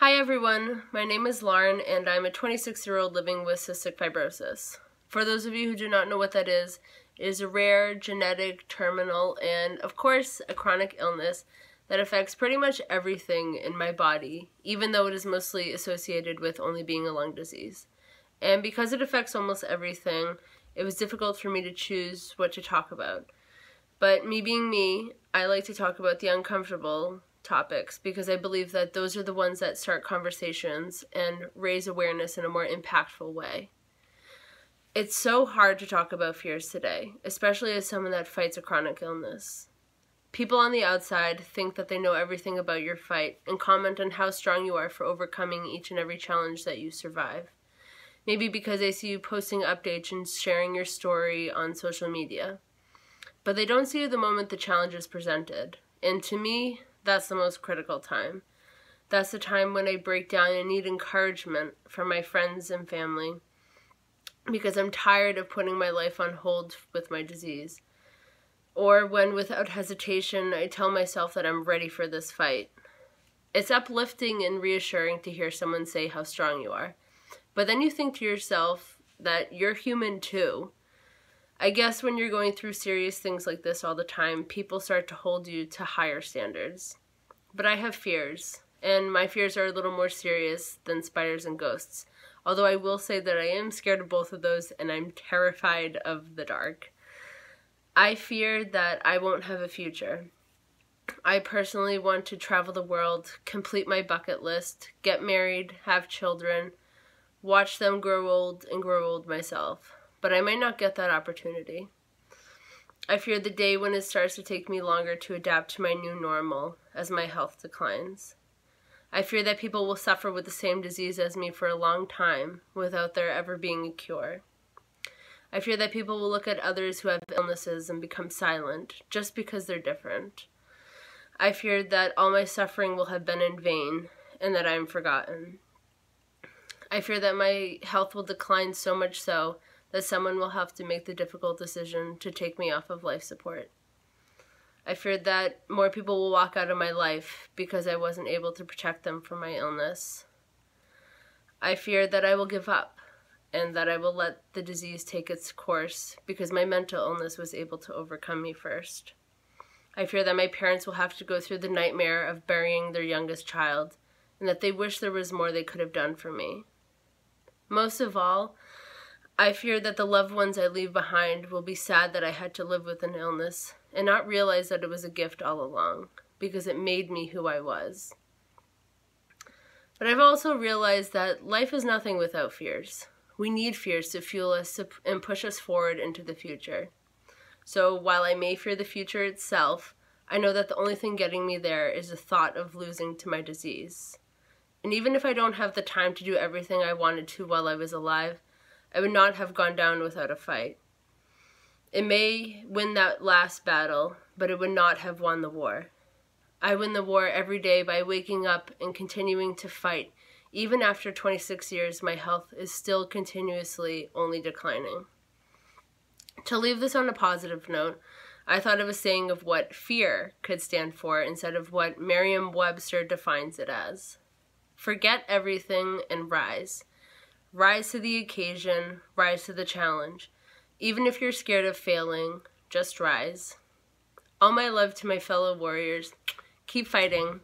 Hi everyone, my name is Lauren and I'm a 26-year-old living with cystic fibrosis. For those of you who do not know what that is, it is a rare, genetic, terminal, and of course a chronic illness that affects pretty much everything in my body, even though it is mostly associated with only being a lung disease. And because it affects almost everything, it was difficult for me to choose what to talk about. But me being me, I like to talk about the uncomfortable topics because I believe that those are the ones that start conversations and raise awareness in a more impactful way. It's so hard to talk about fears today, especially as someone that fights a chronic illness. People on the outside think that they know everything about your fight and comment on how strong you are for overcoming each and every challenge that you survive. Maybe because they see you posting updates and sharing your story on social media. But they don't see you the moment the challenge is presented. And to me, that's the most critical time. That's the time when I break down and need encouragement from my friends and family because I'm tired of putting my life on hold with my disease. Or when, without hesitation, I tell myself that I'm ready for this fight. It's uplifting and reassuring to hear someone say how strong you are. But then you think to yourself that you're human too. I guess when you're going through serious things like this all the time, people start to hold you to higher standards. But I have fears, and my fears are a little more serious than spiders and ghosts. Although I will say that I am scared of both of those, and I'm terrified of the dark. I fear that I won't have a future. I personally want to travel the world, complete my bucket list, get married, have children, watch them grow old and grow old myself. But I might not get that opportunity. I fear the day when it starts to take me longer to adapt to my new normal as my health declines. I fear that people will suffer with the same disease as me for a long time without there ever being a cure. I fear that people will look at others who have illnesses and become silent just because they're different. I fear that all my suffering will have been in vain and that I am forgotten. I fear that my health will decline so much so that someone will have to make the difficult decision to take me off of life support. I feared that more people will walk out of my life because I wasn't able to protect them from my illness. I feared that I will give up and that I will let the disease take its course because my mental illness was able to overcome me first. I fear that my parents will have to go through the nightmare of burying their youngest child and that they wish there was more they could have done for me. Most of all, I fear that the loved ones I leave behind will be sad that I had to live with an illness and not realize that it was a gift all along because it made me who I was. But I've also realized that life is nothing without fears. We need fears to fuel us and push us forward into the future. So while I may fear the future itself, I know that the only thing getting me there is the thought of losing to my disease. And even if I don't have the time to do everything I wanted to while I was alive, I would not have gone down without a fight. It may win that last battle, but it would not have won the war. I win the war every day by waking up and continuing to fight. Even after 26 years, my health is still continuously only declining. To leave this on a positive note, I thought of a saying of what fear could stand for instead of what Merriam-Webster defines it as. Forget everything and rise. Rise to the occasion, rise to the challenge. Even if you're scared of failing, just rise. All my love to my fellow warriors. Keep fighting.